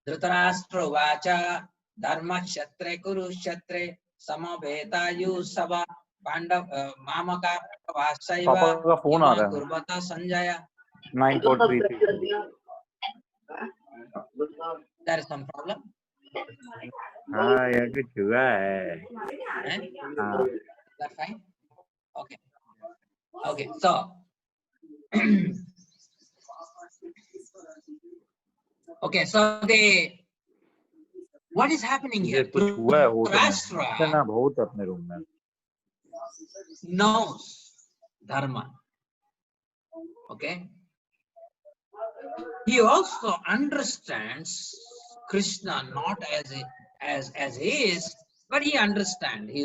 Dhritarashtra vacha dharma kshetre kurukshetre samavetayu sava pandav mamaka vasaiva पापा का phone आ रहा है kurbata sanjaya. 9.33 There is some problem. हाँ यार कुछ हुआ है हाँ That's fine. Okay. Okay. So. Okay. So what is happening here? कुछ हुआ है होटल Dhritarashtra में बहुत अपने रूम में knows dharma. Okay. He also understands Krishna not as he is, but he understands he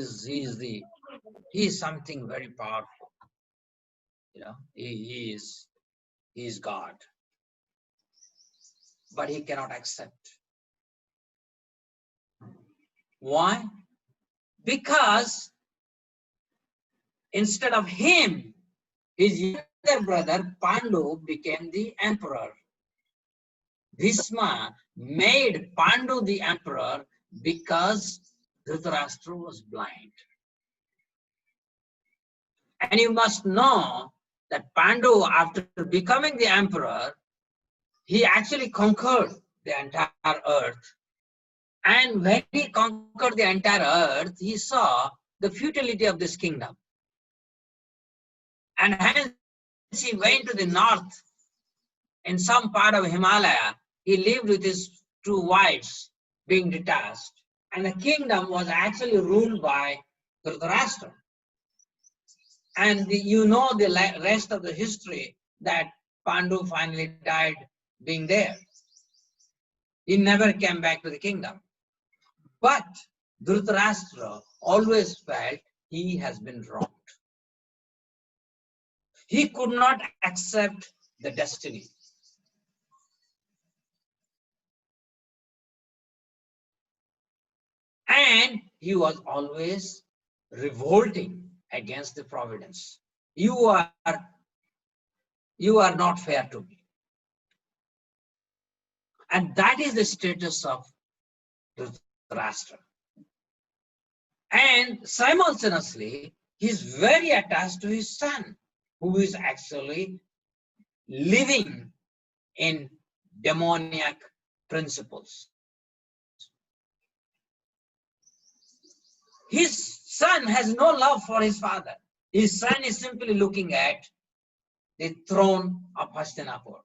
is something very powerful. You know, he is God. But he cannot accept. Why? Because instead of him, his younger brother Pandu became the emperor. Bhishma made Pandu the emperor because Dhritarashtra was blind. And you must know that Pandu, after becoming the emperor, he actually conquered the entire earth. And when he conquered the entire earth, he saw the futility of this kingdom. And hence he went to the north. In some part of Himalaya, he lived with his two wives being detached. And the kingdom was actually ruled by Dhritarashtra. And you know the rest of the history that Pandu finally died being there. He never came back to the kingdom. But Dhritarashtra always felt he has been wronged. He could not accept the destiny. And he was always revolting against the providence. You are not fair to me. And that is the status of Dhritarashtra. And simultaneously, he is very attached to his son, who is actually living in demoniac principles. His son has no love for his father. His son is simply looking at the throne of Hastinapur.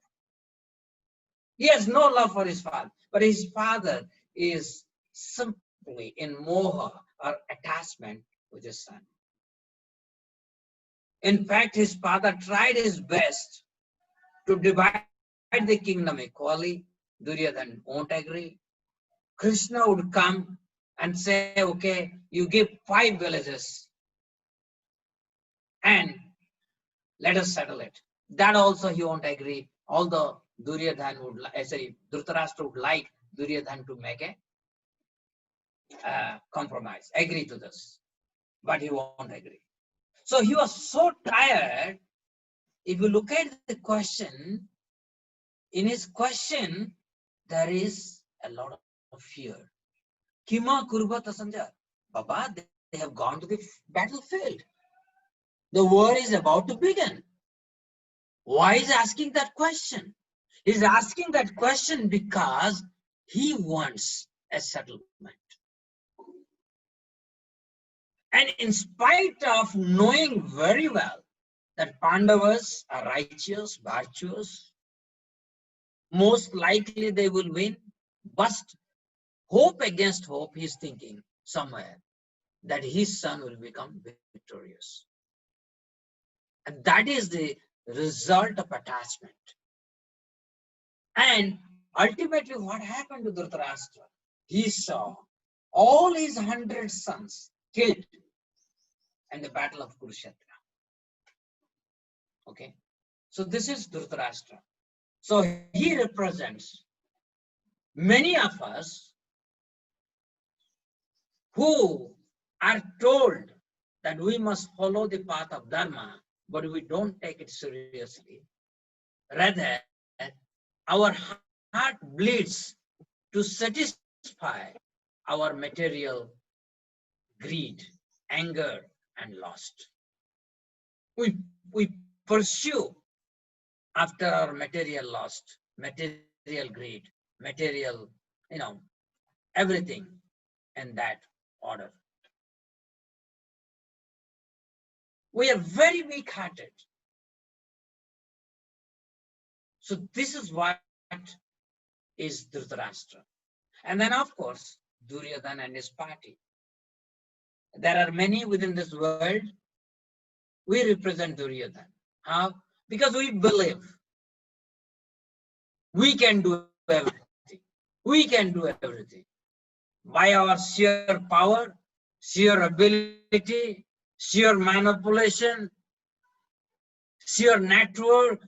He has no love for his father, but his father is simply in moha or attachment with his son. In fact, his father tried his best to divide the kingdom equally. Duryodhana won't agree. Krishna would come and say, okay, you give 5 villages and let us settle it. That also he won't agree, although Duryodhana would, Dhritarashtra would like Duryodhana to make a compromise, agree to this, but he won't agree. So he was so tired. If you look at the question, in his question, there is a lot of fear. Kima kurbata sanja. Baba, they have gone to the battlefield. The war is about to begin. Why is he asking that question? He's asking that question because he wants a settlement. And in spite of knowing very well that Pandavas are righteous, virtuous, most likely they will win, but hope against hope, he's thinking somewhere that his son will become victorious. And that is the result of attachment. And ultimately, what happened to Dhritarashtra? He saw all his 100 sons killed in the battle of Purushottam. Okay, so this is Dhritarashtra. So he represents many of us who are told that we must follow the path of Dharma, but we don't take it seriously. Rather, our heart bleeds to satisfy our material greed, anger, and lust. We pursue after our material lust, material greed, material, everything in that order. We are very weak-hearted. So this is what is Dhritarashtra. And then, of course, Duryodhana and his party. There are many within this world. We represent Duryodhana. How? Because we believe we can do everything. We can do everything. By our sheer power, sheer ability, sheer manipulation, sheer network,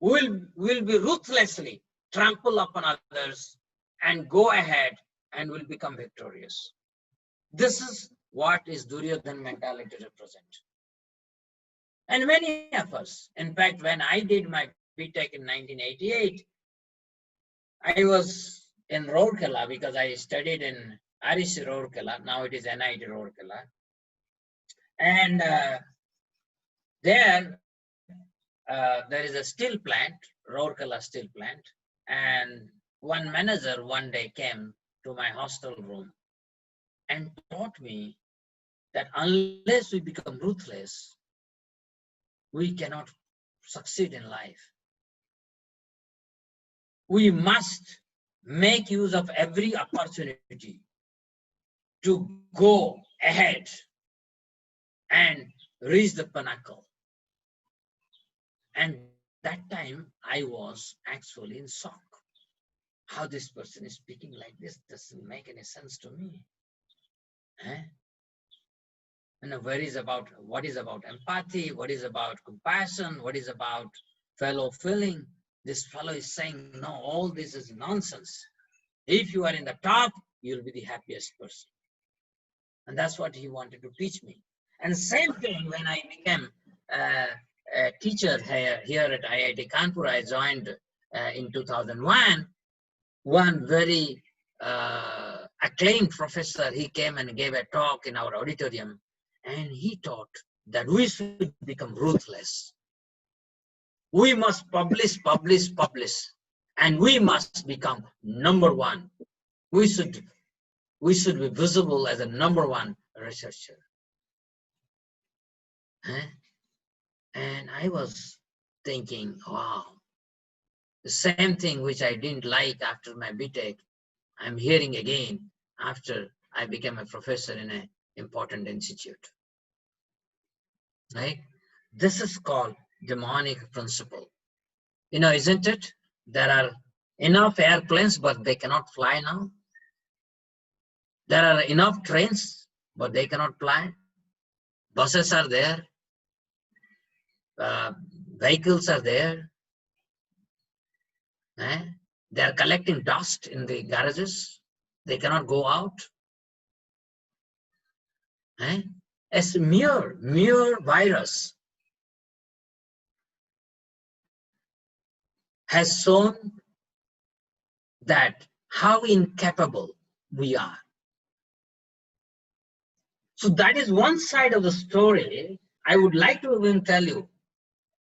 will be ruthlessly trample upon others and go ahead and will become victorious. This is what is Duryodhana mentality represent. And many of us, in fact, when I did my BTech in 1988, I was in Rourkela because I studied in REC Rourkela. Now it is NIT Rourkela. And there is a steel plant, Rourkela steel plant. And one manager one day came to my hostel room and taught me that unless we become ruthless, we cannot succeed in life. We must make use of every opportunity to go ahead and reach the pinnacle. And that time I was actually in shock. How this person is speaking like this doesn't make any sense to me. What is about empathy, what is about compassion, what is about fellow feeling. This fellow is saying, no, all this is nonsense. If you are in the top, you'll be the happiest person. And that's what he wanted to teach me. And same thing when I became a teacher here at IIT Kanpur, I joined in 2001. One very acclaimed professor, he came and gave a talk in our auditorium, and he taught that we should become ruthless. We must publish, and we must become number one. We should be visible as a number one researcher. And I was thinking, wow, the same thing which I didn't like after my BTech, I'm hearing again after I became a professor in an important institute. Right? This is called demonic principle. Isn't it? There are enough airplanes, but they cannot fly now. There are enough trains, but they cannot fly. Buses are there. Vehicles are there. They are collecting dust in the garages. They cannot go out. As mere virus has shown that how incapable we are. So that is one side of the story. I would like to even tell you,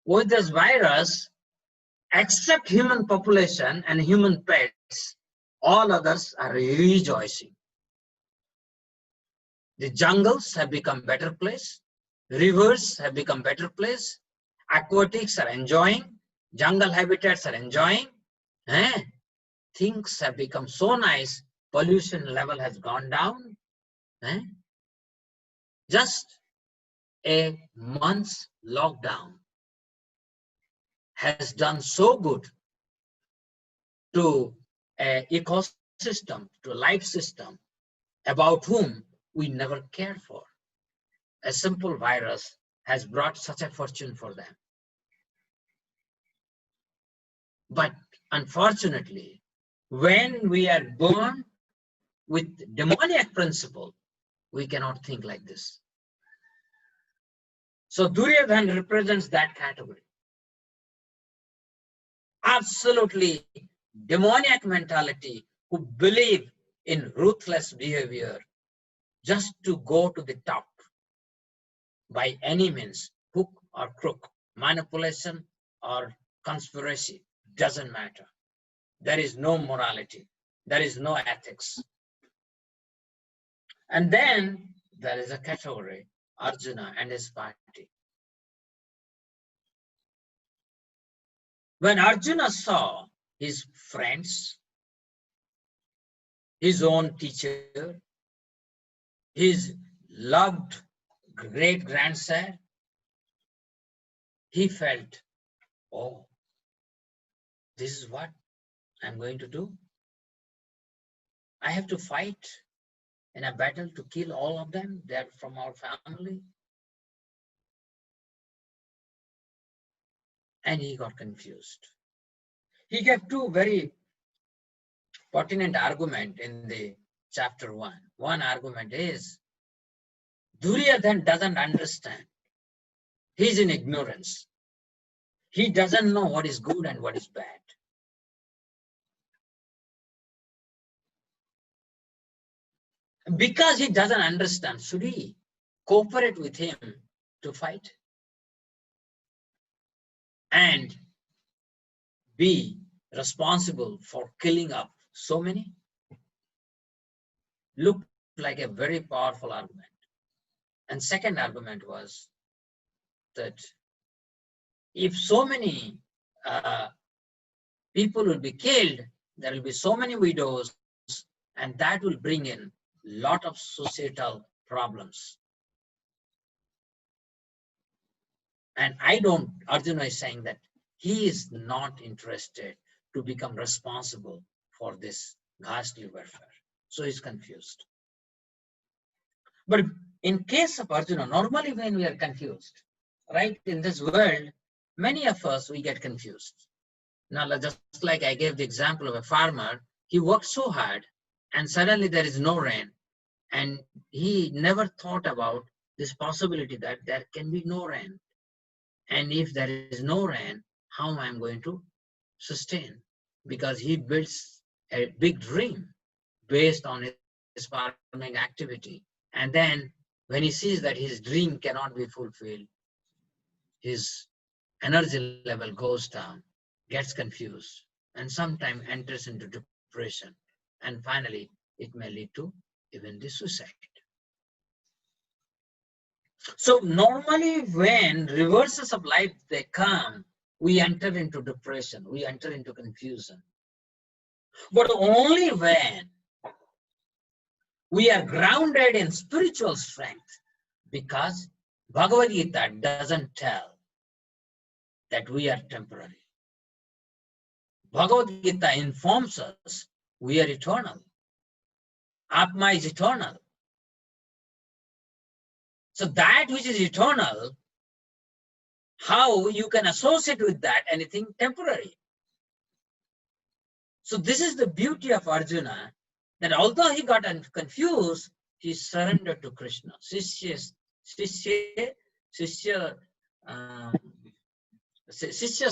with this virus, except human population and human pets, all others are rejoicing. The jungles have become better place. Rivers have become better place. Aquatics are enjoying. Jungle habitats are enjoying. Things have become so nice. Pollution level has gone down. Just a month's lockdown has done so good to an ecosystem, to a life system about whom we never cared for. A simple virus has brought such a fortune for them. But unfortunately, when we are born with demoniac principle, we cannot think like this. So Duryodhana represents that category. Absolutely demoniac mentality, who believe in ruthless behavior just to go to the top by any means, hook or crook, manipulation or conspiracy, doesn't matter. There is no morality. There is no ethics. And then there is a category, Arjuna and his party. When Arjuna saw his friends, his own teacher, his loved great-grandson, he felt, oh, this is what I'm going to do. I have to fight in a battle to kill all of them. They're from our family. And he got confused. He gave two very pertinent arguments in the chapter 1. One argument is, Duryodhana doesn't understand. He's in ignorance. He doesn't know what is good and what is bad. Because he doesn't understand, should he cooperate with him to fight and be responsible for killing up so many? Looked like a very powerful argument. And second argument was that if so many people will be killed, there will be so many widows, and that will bring in a lot of societal problems. And Arjuna is saying that he is not interested to become responsible for this ghastly warfare. So he's confused. But in case of Arjuna, normally when we are confused, right, in this world, many of us, we get confused. Now, just like I gave the example of a farmer, he worked so hard and suddenly there is no rain. And he never thought about this possibility that there can be no rain. And if there is no rain, how am I going to sustain? Because he builds a big dream based on his farming activity. And then when he sees that his dream cannot be fulfilled, his energy level goes down, gets confused, and sometimes enters into depression. And finally, it may lead to even the suicide. So normally when reverses of life, they come, we enter into depression, we enter into confusion. But only when we are grounded in spiritual strength, because Bhagavad Gita doesn't tell that we are temporary. Bhagavad Gita informs us we are eternal. Atma is eternal. So that which is eternal, how you can associate with that anything temporary? So this is the beauty of Arjuna, that although he got confused, he surrendered to Krishna. Sishyas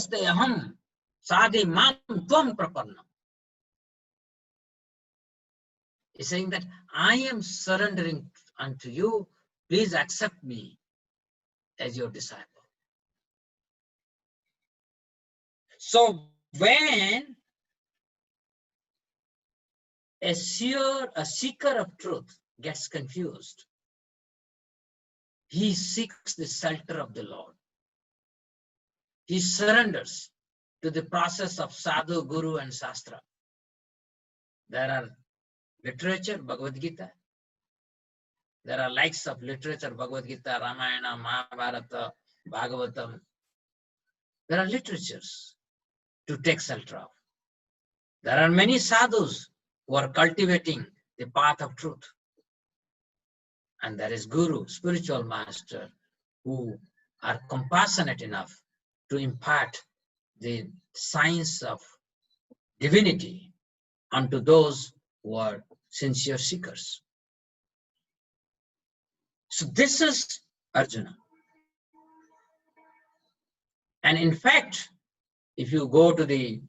te aham sadhi mam tvam prapanna. He's saying that I am surrendering unto you. Please accept me as your disciple. So when a seeker of truth gets confused, he seeks the shelter of the Lord. He surrenders to the process of sadhu, guru, and shastra. There are literature, Bhagavad Gita. There are likes of literature, Bhagavad Gita, Ramayana, Mahabharata, Bhagavatam. There are literatures to take shelter of. There are many sadhus who are cultivating the path of truth. And there is Guru, spiritual master, who are compassionate enough to impart the science of divinity unto those who are sincere seekers. So this is Arjuna. And in fact, if you go to the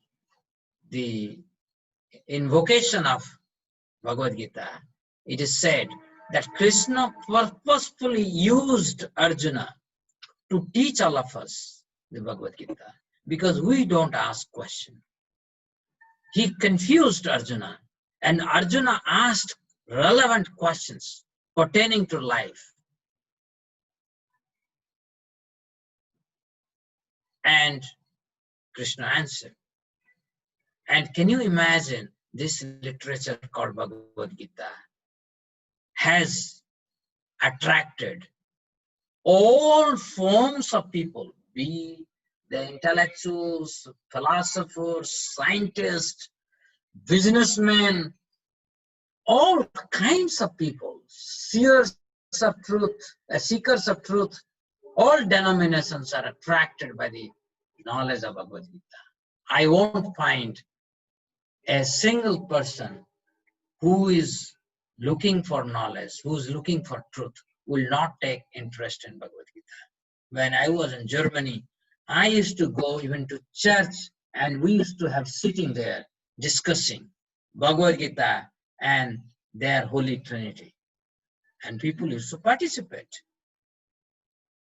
invocation of Bhagavad Gita, it is said that Krishna purposefully used Arjuna to teach all of us the Bhagavad Gita because we don't ask questions. He confused Arjuna, and Arjuna asked relevant questions pertaining to life. And Krishna answered. And can you imagine this literature called Bhagavad Gita has attracted all forms of people, be the intellectuals, philosophers, scientists, businessmen, all kinds of people, seekers of truth, all denominations are attracted by the knowledge of Bhagavad Gita. I won't find a single person who is looking for knowledge, who is looking for truth, will not take interest in Bhagavad Gita. When I was in Germany, I used to go even to church, and we used to have sitting there discussing Bhagavad Gita and their Holy Trinity. And people used to participate.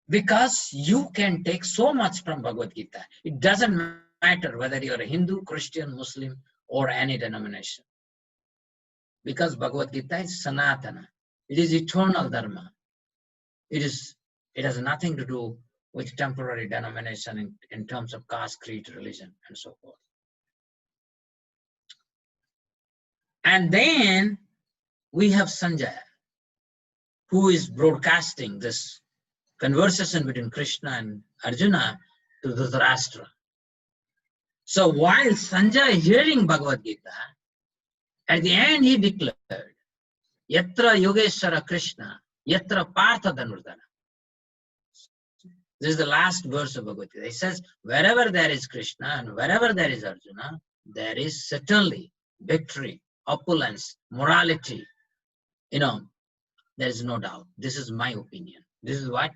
Because you can take so much from Bhagavad Gita. It doesn't matter whether you're a Hindu, Christian, Muslim, or any denomination. Because Bhagavad Gita is Sanatana. It is eternal Dharma. It has nothing to do with temporary denomination in terms of caste, creed, religion, and so forth. And then we have Sanjaya, who is broadcasting this conversation between Krishna and Arjuna to Dhritarashtra. So while Sanjaya is hearing Bhagavad Gita, at the end he declared, Yatra Yogeshwara Krishna, Yatra Partha Dhanurdhana. This is the last verse of Bhagavad Gita. It says, wherever there is Krishna and wherever there is Arjuna, there is certainly victory, opulence, morality. There is no doubt. This is my opinion. This is what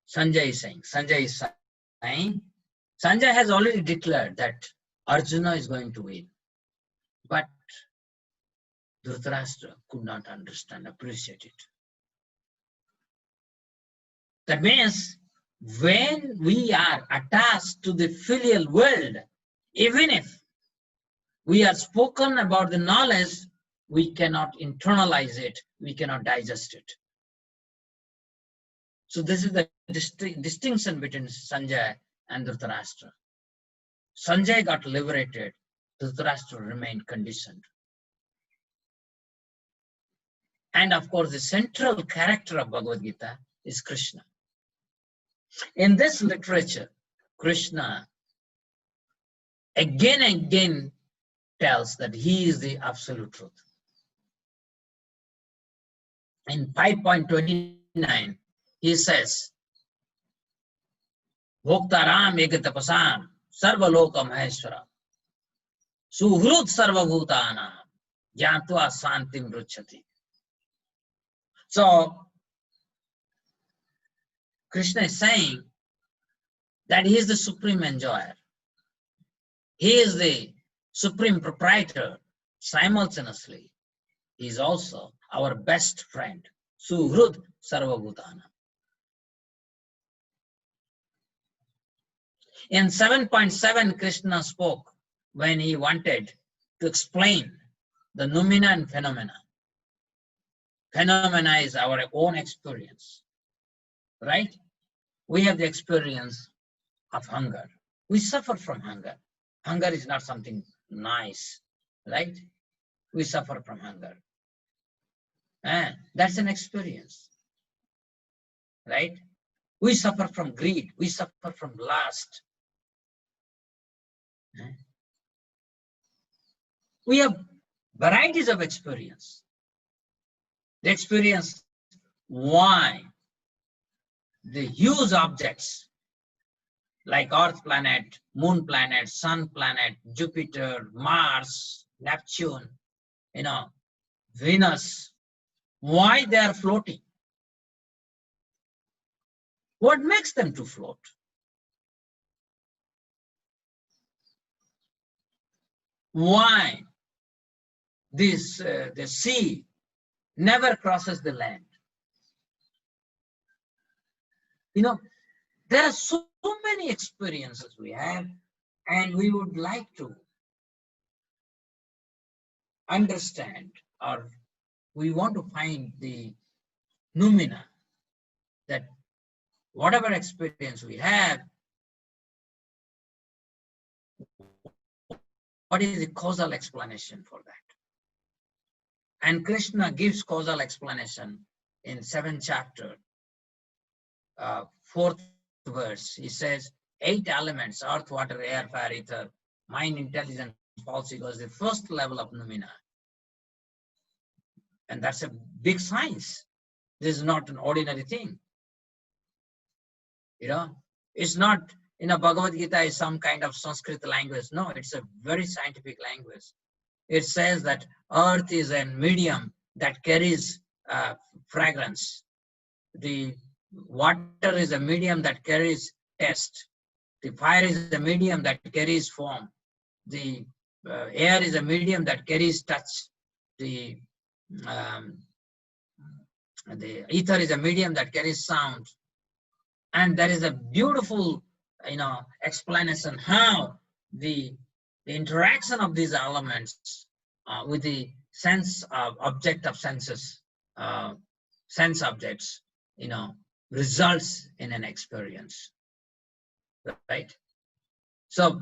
Sanjay is saying. Sanjay has already declared that Arjuna is going to win. But Dhritarashtra could not understand, appreciate it. That means when we are attached to the filial world, even if we are spoken about the knowledge, we cannot internalize it, we cannot digest it. So this is the distinction between Sanjay and Dhritarashtra. Sanjay got liberated, Dhritarashtra remained conditioned. And of course, the central character of Bhagavad Gita is Krishna. In this literature, Krishna again and again tells that he is the absolute truth. In 5.29, he says, Bhoktaram egatapasam sarvalokam maheshwaram suhrut sarvabhutanam jnatva santim ruchati. So, Krishna is saying that he is the supreme enjoyer. He is the supreme proprietor simultaneously. He is also our best friend. Suhrud Sarvabhutana. In 7.7, Krishna spoke when he wanted to explain the noumena and phenomena. Phenomena is our own experience, right? We have the experience of hunger. We suffer from hunger. Hunger is not something nice, right? We suffer from hunger. That's an experience, right? We suffer from greed. We suffer from lust. We have varieties of experience. The experience why the huge objects like Earth planet, Moon planet, Sun planet, Jupiter, Mars, Neptune, Venus, why they are floating? What makes them to float? why this the sea never crosses the land. You know, there are so many experiences we have, and we would like to understand, or we want to find the noumena, that whatever experience we have, what is the causal explanation for that? And Krishna gives causal explanation in 7th chapter, 4th verse. He says, 8 elements: earth, water, air, fire, ether, mind, intelligence, false ego is the first level of noumena. And that's a big science. This is not an ordinary thing. You know, it's not, Bhagavad Gita is some kind of Sanskrit language. No, it's a very scientific language. It says that earth is a medium that carries fragrance. The water is a medium that carries taste. The fire is a medium that carries form. The air is a medium that carries touch. The ether is a medium that carries sound. And there is a beautiful, explanation how the interaction of these elements with the sense object of senses, sense objects, results in an experience, right? So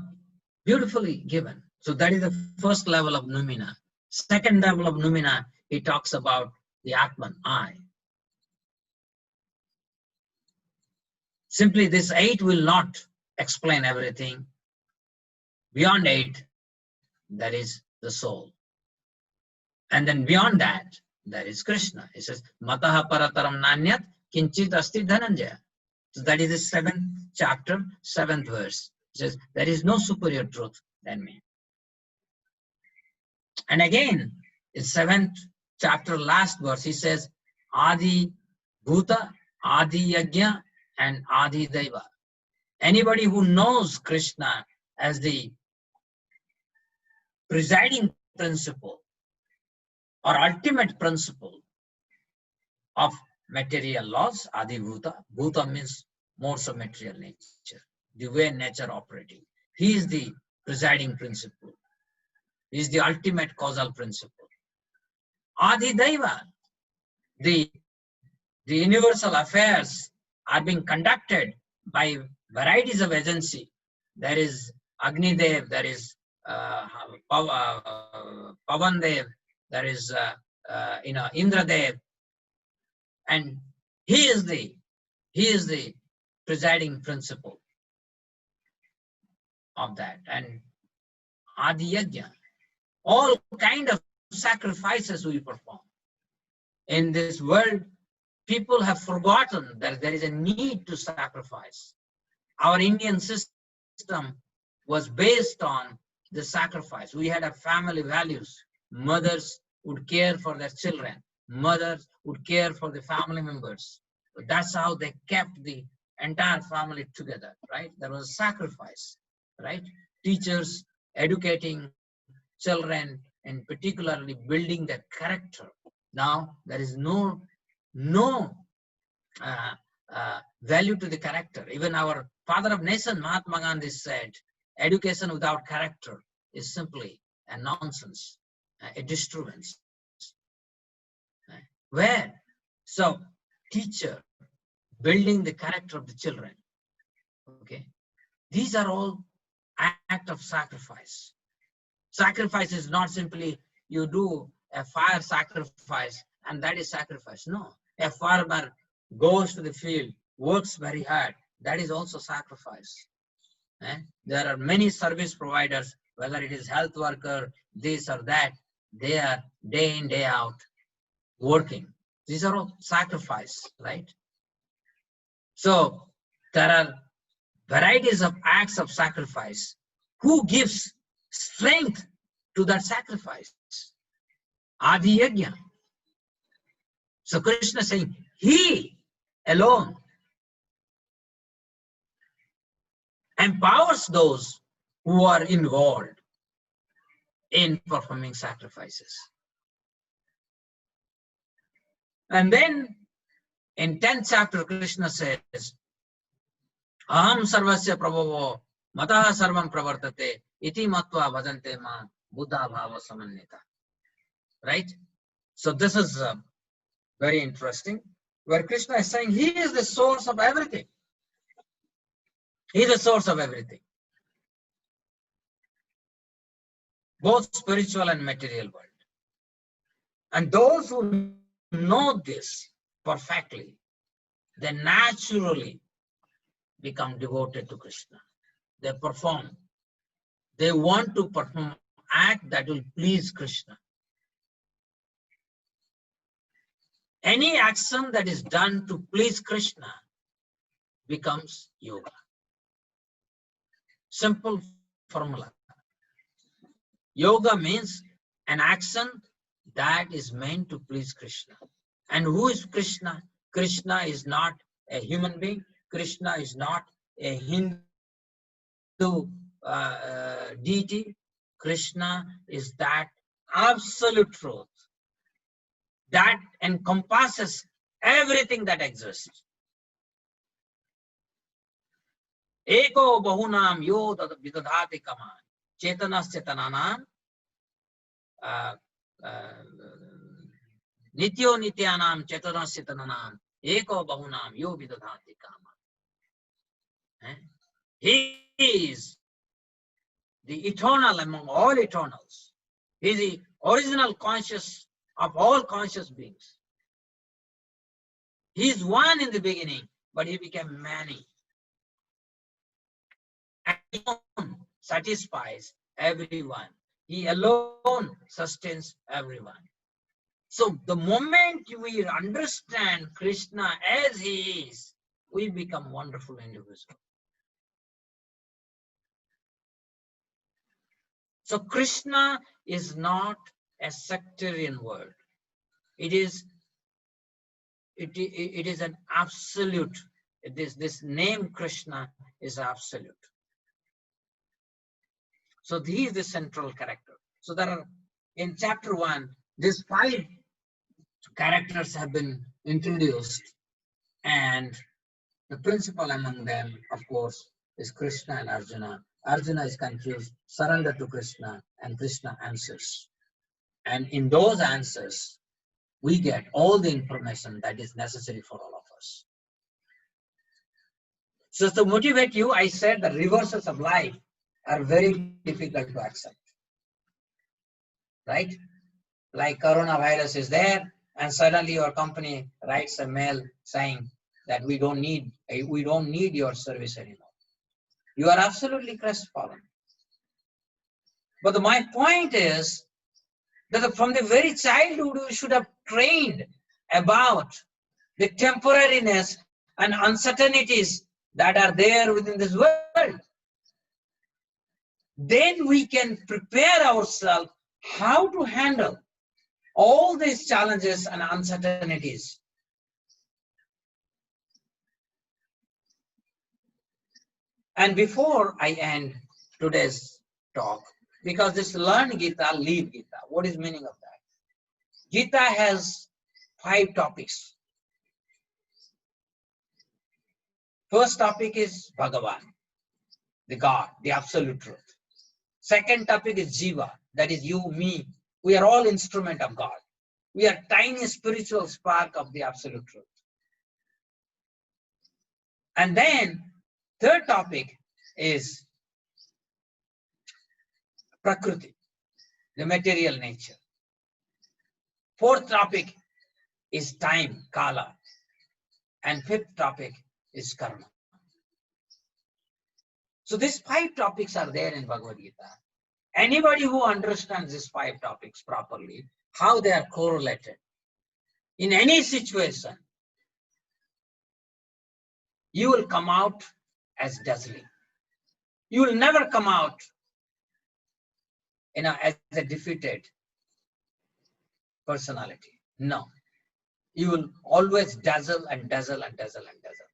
beautifully given. So that is the first level of noumena. Second level of noumena, he talks about the Atman, I. Simply this 8 will not explain everything. Beyond 8, there is the soul. And then beyond that, there is Krishna. He says, Mataha parataram nanyat kinchit asti dhananjaya. So that is the 7th chapter, 7th verse. He says, there is no superior truth than me. And again, in 7th chapter, last verse, he says, Adi Bhuta, Adi Yajna, and Adi Deva. Anybody who knows Krishna as the presiding principle or ultimate principle of material laws, Adi Bhuta. Bhuta means modes of material nature, the way nature operating. He is the presiding principle. He is the ultimate causal principle. Adi Deva, the universal affairs are being conducted by varieties of agency. There is Agni Dev, there is Pavan Dev, there is Indra Dev, and he is the presiding principle of that. And Adi Yajna, all kind of sacrifices we perform. In this world, people have forgotten that there is a need to sacrifice. Our Indian system was based on the sacrifice. We had a family values. Mothers would care for their children. Mothers would care for the family members. That's how they kept the entire family together, right? There was a sacrifice, right? Teachers educating children and particularly building their character. Now there is no value to the character. Even our father of nation, Mahatma Gandhi, said, education without character is simply a nonsense, a disturbance. Where? So, teacher building the character of the children. Okay, these are all acts of sacrifice. Sacrifice is not simply you do a fire sacrifice and that is sacrifice. No, a farmer goes to the field, works very hard. That is also sacrifice. There are many service providers, whether it is health worker, this or that, they are day in, day out working. These are all sacrifice, right? So there are varieties of acts of sacrifice. Who gives strength to that sacrifice? Adi Yajna. So Krishna is saying, he alone empowers those who are involved in performing sacrifices. And then in 10th chapter, Krishna says, Aham sarvasya prabhavo mataha sarvam pravartate iti matva bhajante ma buddha bhava samannita. Right? So this is very interesting, where Krishna is saying he is the source of everything. He is the source of everything. Both spiritual and material world. And those who know this perfectly, they naturally become devoted to Krishna. They perform. They want to perform act that will please Krishna. Any action that is done to please Krishna becomes yoga. Simple formula. Yoga means an action that is meant to please Krishna. And who is Krishna? Krishna is not a human being. Krishna is not a Hindu deity. Krishna is that absolute truth that encompasses everything that exists. Eko bahunam yo vidadhati kama chetanas chetananam nityo nityanam chetanas chetananam eko bahunam yo vidadhati kama. He is the eternal among all eternals. He is the original conscious of all conscious beings. He is one in the beginning, but he became many. And he alone satisfies everyone. He alone sustains everyone. So the moment we understand Krishna as he is, we become wonderful individuals. So Krishna is not a sectarian word. It is an absolute. This name Krishna is absolute. So he is the central character. So there are, in chapter 1, these 5 characters have been introduced, and the principal among them, of course, is Krishna and Arjuna. Arjuna is confused, surrender to Krishna, and Krishna answers. And in those answers, we get all the information that is necessary for all of us. So to motivate you, I said the reverses of life are very difficult to accept. Right? Like coronavirus is there, and suddenly your company writes a mail saying that we don't need your service anymore. You are absolutely crestfallen. But my point is that from the very childhood, we should have trained about the temporariness and uncertainties that are there within this world. Then we can prepare ourselves how to handle all these challenges and uncertainties. And before I end today's talk, because this learn Gita, live Gita, what is meaning of that? Gita has 5 topics. First topic is Bhagavan, the God, the absolute truth. Second topic is Jiva, that is you, me. We are all instrument of God. We are tiny spiritual spark of the absolute truth. And then third topic is Prakriti, the material nature. Fourth topic is time, Kala. And fifth topic is Karma. So these 5 topics are there in Bhagavad Gita. Anybody who understands these 5 topics properly, how they are correlated, in any situation, you will come out as dazzling. You will never come out as a defeated personality. No. You will always dazzle and dazzle and dazzle and dazzle.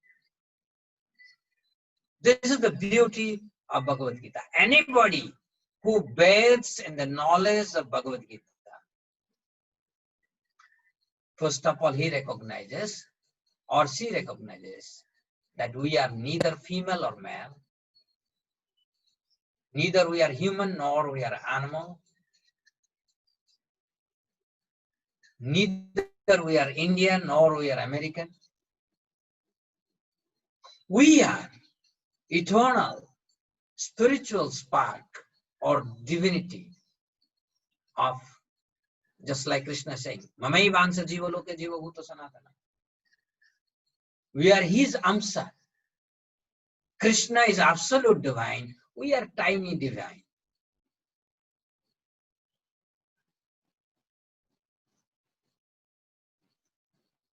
This is the beauty of Bhagavad Gita. Anybody who bathes in the knowledge of Bhagavad Gita. First of all, he recognizes or she recognizes that we are neither female or male, neither we are human nor we are animal, neither we are Indian nor we are American. We are eternal spiritual spark or divinity of, just like Krishna saying, Mamai Vansa Jiva Loke Jiva Bhuta Sanatana. We are his Amsa. Krishna is absolute divine. We are tiny divine.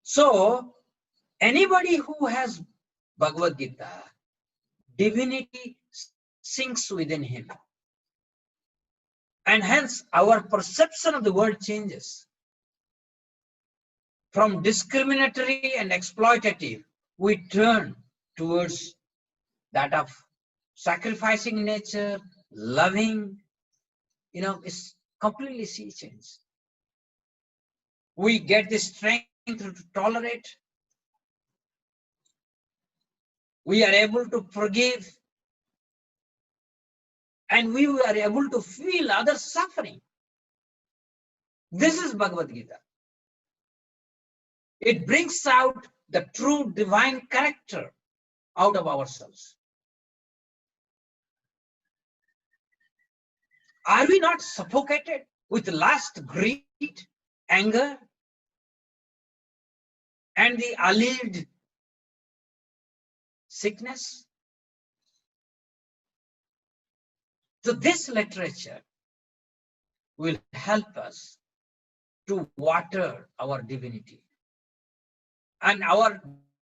So, anybody who has Bhagavad Gita, divinity sinks within him. And hence, our perception of the world changes. From discriminatory and exploitative, we turn towards that of sacrificing nature, loving, it's completely sea change. We get the strength to tolerate. We are able to forgive. And we are able to feel others suffering. This is Bhagavad Gita. It brings out the true divine character out of ourselves. Are we not suffocated with lust, greed, anger, and the alleged sickness? So this literature will help us to water our divinity. And our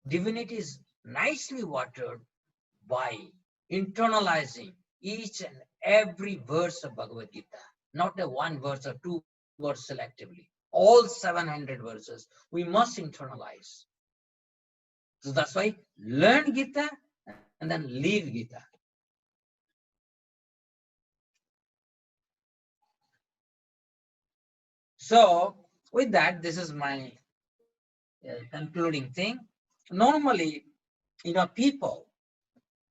divinity is nicely watered by internalizing each and every verse of Bhagavad Gita, not a one verse or two verse selectively. All 700 verses, we must internalize. So that's why learn Gita and then leave Gita. So with that, this is my concluding thing. Normally, people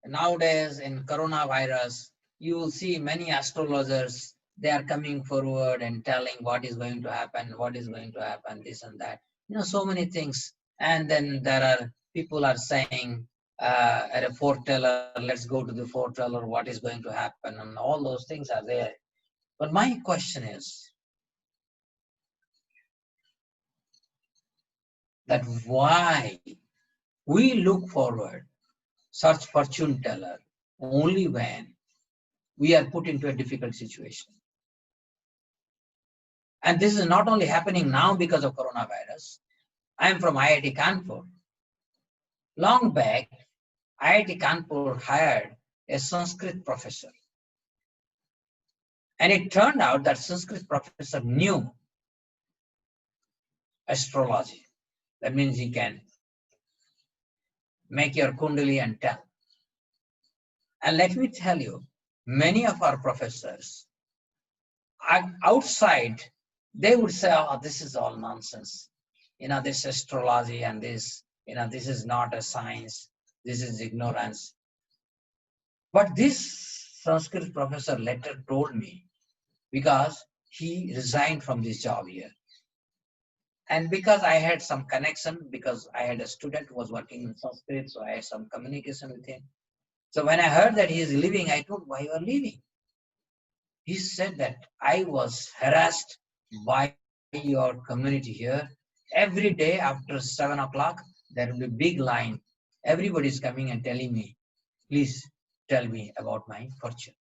nowadays in coronavirus, you will see many astrologers, they are coming forward and telling what is going to happen, this and that. So many things. And then there are people are saying at a foreteller, let's go to the foreteller, what is going to happen, and all those things are there. But my question is that why we look forward, search fortune teller, only when we are put into a difficult situation. And this is not only happening now because of coronavirus. I am from IIT Kanpur. Long back, IIT Kanpur hired a Sanskrit professor. And it turned out that Sanskrit professor knew astrology. That means he can make your kundali and tell. And let me tell you, many of our professors outside, they would say, oh, this is all nonsense. This astrology and this, this is not a science. This is ignorance. But this Sanskrit professor later told me, because he resigned from this job here. And because I had some connection, because I had a student who was working in Sanskrit, so I had some communication with him. So when I heard that he is leaving, I told, why you are leaving? He said that I was harassed by your community here. Every day after 7 o'clock, there will be a big line. Everybody is coming and telling me, please tell me about my fortune.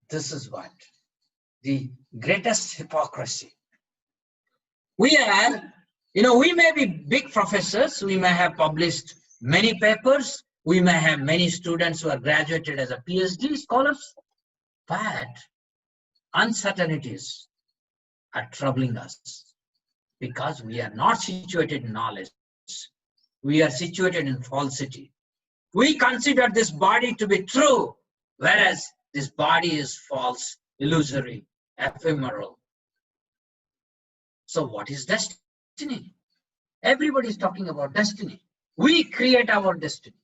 This is what? The greatest hypocrisy. We are, we may be big professors, we may have published many papers, we may have many students who are graduated as a PhD scholars, but uncertainties are troubling us because we are not situated in knowledge. We are situated in falsity. We consider this body to be true, whereas this body is false, illusory, ephemeral. So what is destiny? Everybody is talking about destiny. We create our destiny.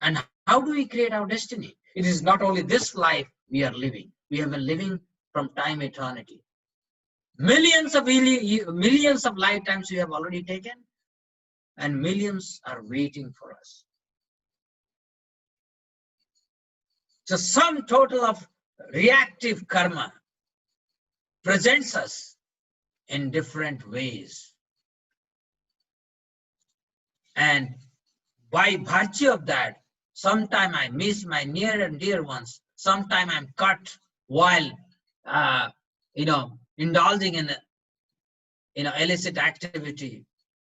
And how do we create our destiny? It is not only this life we are living. We have been living from time eternity. Millions of lifetimes we have already taken, and millions are waiting for us. So sum total of reactive karma presents us in different ways. And by virtue of that, sometime I miss my near and dear ones. Sometime I'm cut while, indulging in, illicit activity,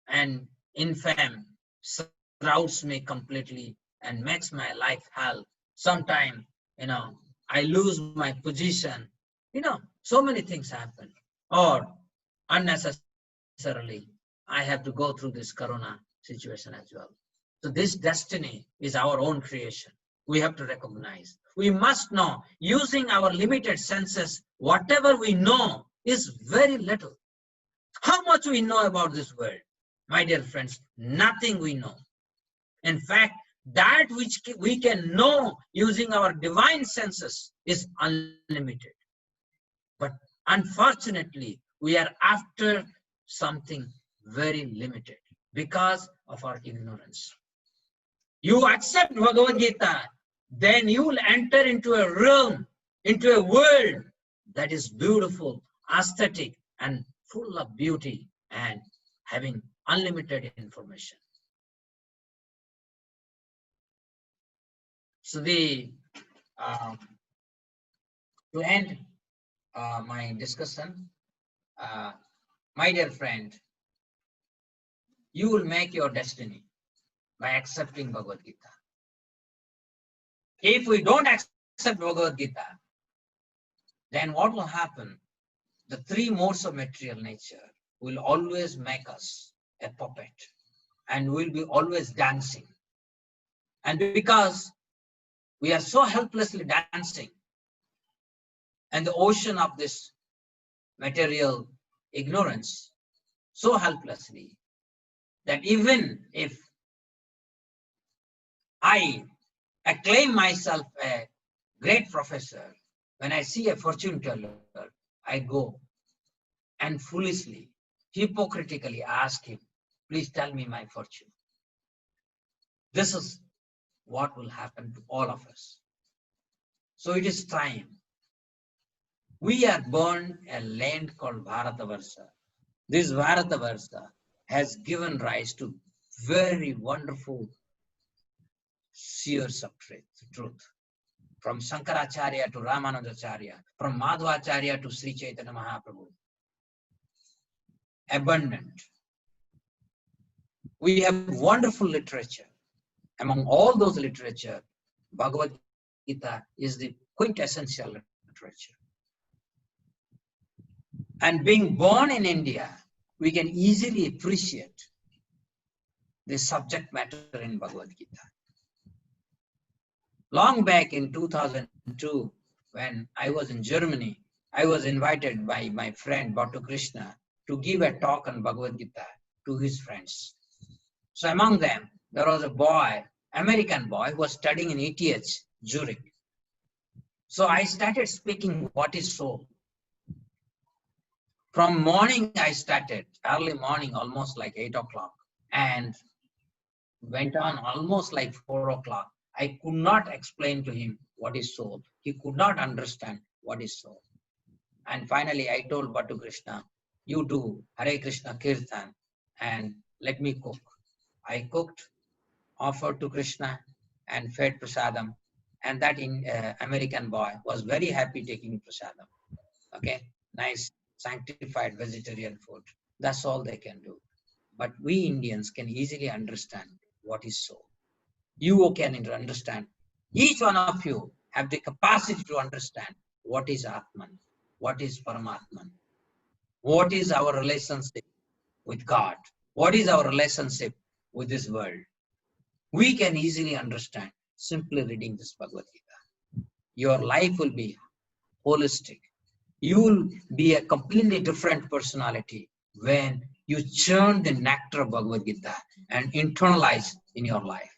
and infamy shrouds me completely and makes my life hell. Sometime, I lose my position. So many things happen. Or unnecessarily, I have to go through this corona situation as well. So this destiny is our own creation. We have to recognize. We must know, using our limited senses, whatever we know is very little. How much we know about this world? My dear friends, nothing we know. In fact, that which we can know using our divine senses is unlimited. But unfortunately, we are after something very limited because of our ignorance. You accept Bhagavad Gita, then you will enter into a realm, into a world that is beautiful, aesthetic, and full of beauty, and having unlimited information. So to end my discussion, my dear friend, you will make your destiny by accepting Bhagavad Gita. If we don't accept Bhagavad Gita, then what will happen? The three modes of material nature will always make us a puppet, and we'll be always dancing. And because we are so helplessly dancing and the ocean of this material ignorance, so helplessly, that even if I acclaim myself a great professor, when I see a fortune teller, I go and foolishly, hypocritically ask him, please tell me my fortune. This is what will happen to all of us. So it is time. We are born a land called Bharatavarsha. This Bharatavarsha has given rise to very wonderful seers of truth. From Shankaracharya to Ramanujacharya, from Madhvacharya to Sri Chaitanya Mahaprabhu. Abundant. We have wonderful literature. Among all those literature, Bhagavad Gita is the quintessential literature. And being born in India, we can easily appreciate the subject matter in Bhagavad Gita. Long back in 2002, when I was in Germany, I was invited by my friend Bhattu Krishna to give a talk on Bhagavad Gita to his friends. So among them, there was a boy, American boy, who was studying in ETH, Zurich. So I started speaking what is soul. From morning I started, early morning, almost like 8 o'clock, and went on almost like 4 o'clock. I could not explain to him what is soul. He could not understand what is soul. And finally I told Bhattu Krishna, you do Hare Krishna Kirtan and let me cook. I cooked, offered to Krishna and fed prasadam. And that American boy was very happy taking prasadam. Okay, nice sanctified vegetarian food. That's all they can do. But we Indians can easily understand what is soul. You can understand. Each one of you have the capacity to understand what is Atman, what is Paramatman, what is our relationship with God, what is our relationship with this world. we can easily understand simply reading this Bhagavad Gita. Your life will be holistic. You will be a completely different personality when you churn the nectar of Bhagavad Gita and internalize in your life.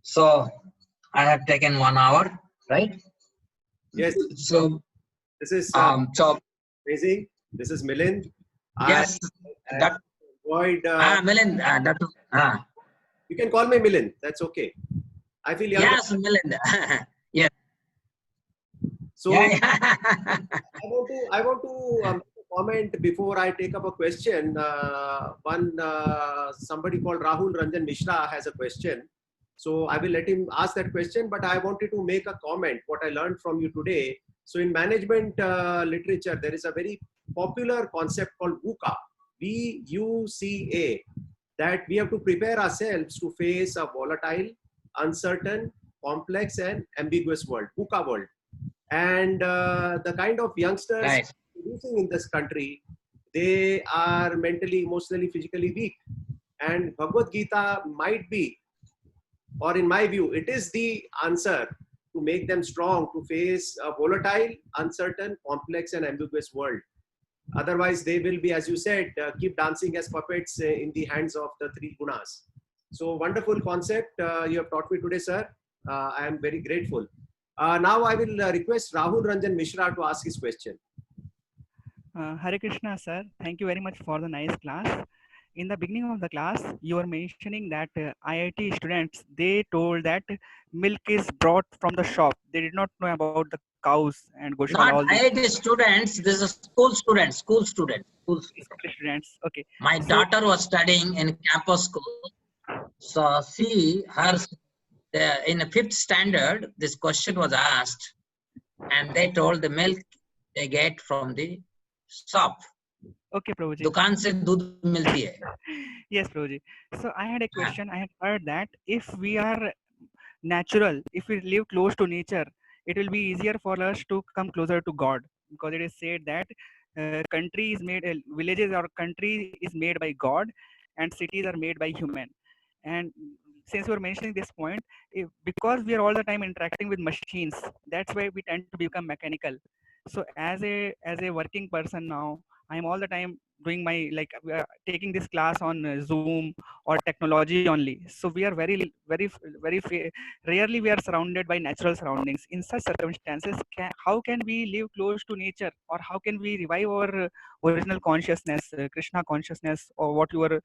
So I have taken 1 hour, right? Yes. So This is so amazing. This is Milind. yes, I that enjoyed. Milind, You can call me Milind. That's okay. I feel younger. yes, Milind. Yes. So Yeah, I want to comment before I take up a question. Somebody called Rahul Ranjan Mishra has a question. So I will let him ask that question, but I wanted to make a comment, what I learned from you today. So in management literature, there is a very popular concept called VUCA, VUCA, that we have to prepare ourselves to face a volatile, uncertain, complex and ambiguous world, VUCA world. And the kind of youngsters right. producing in this country, they are mentally, emotionally, physically weak. And Bhagavad Gita might be, or in my view, it is the answer to make them strong to face a volatile, uncertain, complex, and ambiguous world. Otherwise, they will be, as you said, keep dancing as puppets in the hands of the three gunas. So, wonderful concept you have taught me today, sir. I am very grateful. Now, I will request Rahul Ranjan Mishra to ask his question. Hare Krishna, sir. Thank you very much for the nice class. In the beginning of the class, you were mentioning that IIT students, they told that milk is brought from the shop. They did not know about the cows and Goshala, Not all these IIT students, this is school students, school students. students. Okay. My So, daughter was studying in campus school. So see, in the 5th standard, this question was asked, and they told the milk they get from the shop. okay, Prabhuji. दुकान से दूध मिलती है. Yes, Prabhuji. So I had a question. I had heard that if we are natural, if we live close to nature, it will be easier for us to come closer to God, because it is said that country is made, villages or country is made by God, and cities are made by human. And since you are mentioning this point, because we are all the time interacting with machines, that's why we tend to become mechanical. So as a working person now, I'm all the time doing my, like, taking this class on Zoom or technology only. So we are rarely we are surrounded by natural surroundings. In such circumstances, how can we live close to nature, or how can we revive our original consciousness, Krishna consciousness, or what you were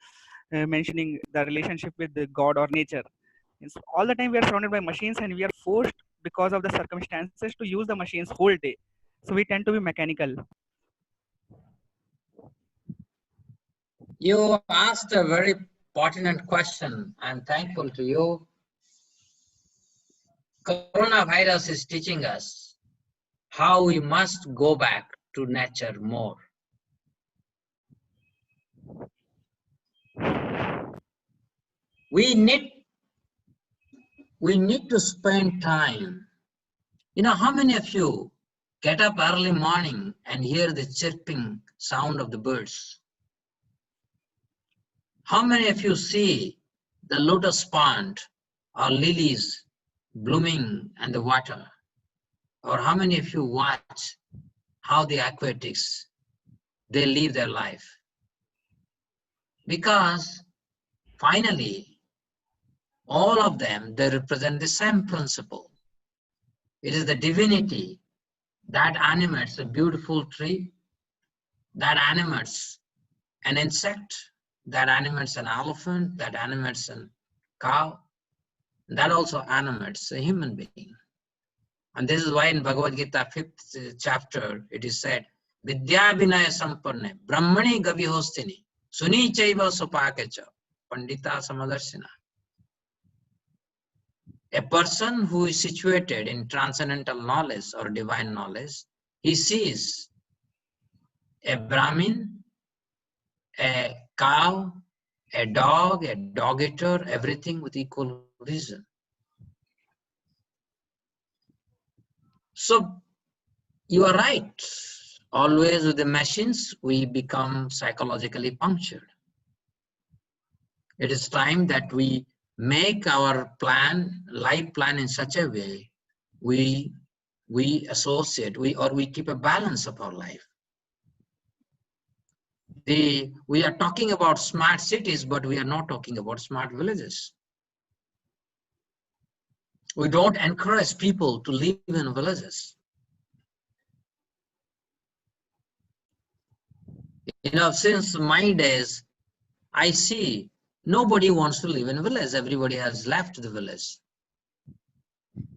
mentioning, the relationship with the God or nature? It's all the time we are surrounded by machines, and we are forced because of the circumstances to use the machines whole day. So we tend to be mechanical. You asked a very pertinent question. I'm thankful to you. Coronavirus is teaching us how we must go back to nature more. We need to spend time. You know, how many of you get up early morning and hear the chirping sound of the birds? How many of you see the lotus pond or lilies blooming in the water? Or how many of you watch how the aquatics, they live their life? Because finally, all of them, they represent the same principle. It is the divinity that animates a beautiful tree, that animates an insect, that animates an elephant, that animates a cow, that also animates a human being. And this is why in Bhagavad Gita, 5th chapter, it is said, Vidya Vinaya Sampanne, Brahmani Gavihostini, Suni Chaiva Sopakecha, Pandita Samadarshina. A person who is situated in transcendental knowledge or divine knowledge, he sees a Brahmin, a cow, a dog eater, everything with equal vision. So you are right. Always with the machines, we become psychologically punctured. It is time that we make our plan, life plan in such a way we associate, we keep a balance of our life. We are talking about smart cities, but we are not talking about smart villages. We don't encourage people to live in villages. You know, since my days, I see nobody wants to live in a village. Everybody has left the village.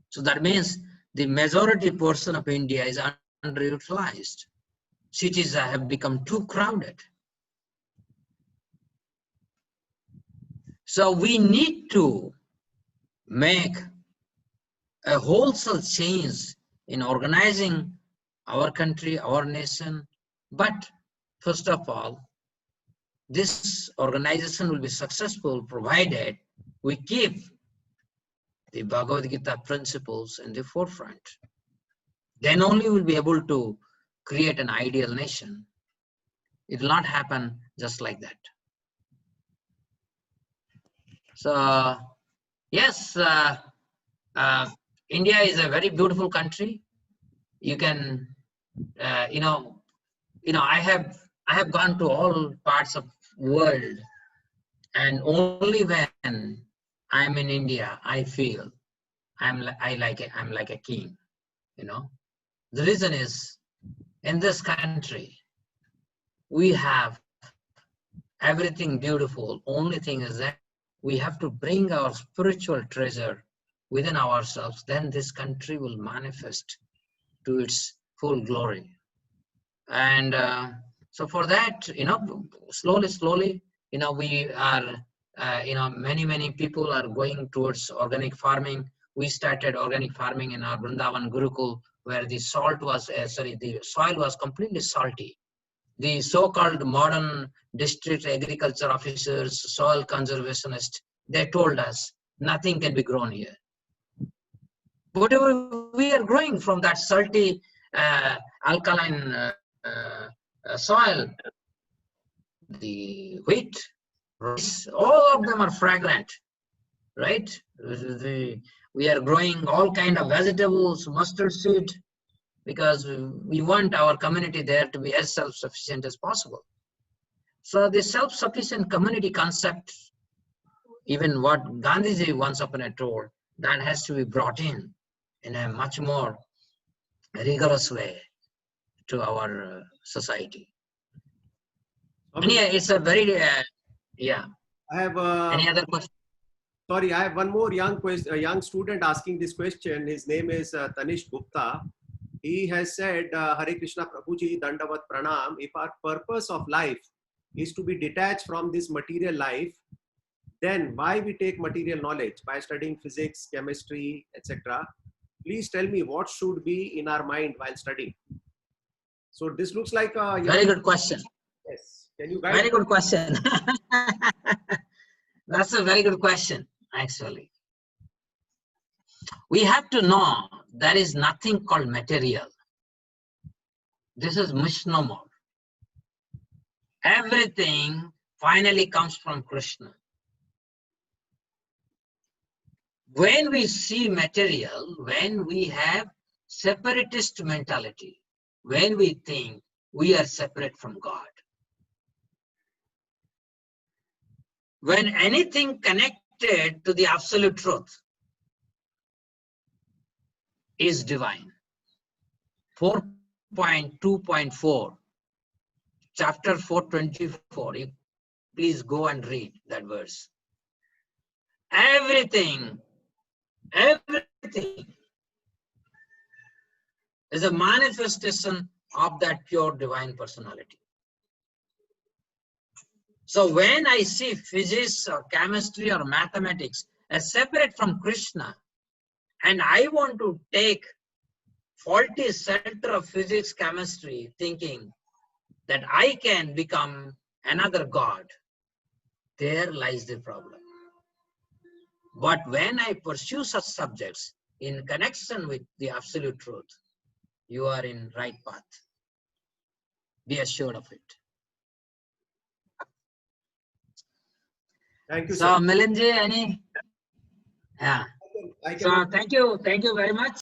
So that means the majority portion of India is underutilized. Cities have become too crowded. So we need to make a wholesale change in organizing our country, our nation. But first of all, this organization will be successful provided we keep the Bhagavad Gita principles in the forefront. Then only we'll be able to create an ideal nation. It will not happen just like that. So, yes, India is a very beautiful country. You can, I have gone to all parts of world, and only when I'm in India, I feel I'm like a king. You know, the reason is in this country we have everything beautiful. Only thing is that we have to bring our spiritual treasure within ourselves. Then this country will manifest to its full glory. And so for that, slowly, we are, many people are going towards organic farming. We started organic farming in our Vrindavan Gurukul, where the the soil was completely salty. The so-called modern district agriculture officers, soil conservationists, they told us nothing can be grown here. Whatever we are growing from that salty, alkaline soil, the wheat, rice, all of them are fragrant, right? We are growing all kind of vegetables, mustard seed, because we want our community there to be as self-sufficient as possible. So the self-sufficient community concept, even what Gandhiji once upon a told, that has to be brought in a much more rigorous way to our society. And yeah, it's a very, yeah. I have Any other question? sorry, I have one more young student asking this question. His name is Tanish Gupta. He has said, Hare Krishna Prabhuji, Dandavat Pranam. If our purpose of life is to be detached from this material life, then why we take material knowledge by studying physics, chemistry, etc. Please tell me what should be in our mind while studying. So this looks like a very good question. Yes. Can you guide? Very good question. That's a very good question, actually. We have to know there is nothing called material. This is misnomer. Everything finally comes from Krishna. When we see material, when we have separatist mentality, when we think we are separate from God, when anything connected to the absolute truth is divine. 4.2.4, chapter 424, please go and read that verse. Everything is a manifestation of that pure divine personality. So when I see physics or chemistry or mathematics as separate from Krishna, and I want to take faulty center of physics, chemistry, thinking that I can become another God, there lies the problem. But when I pursue such subjects in connection with the absolute truth, you are in right path. Be assured of it. Thank you, So sir. Milinji, any? Yeah. I So cannot. thank you very much.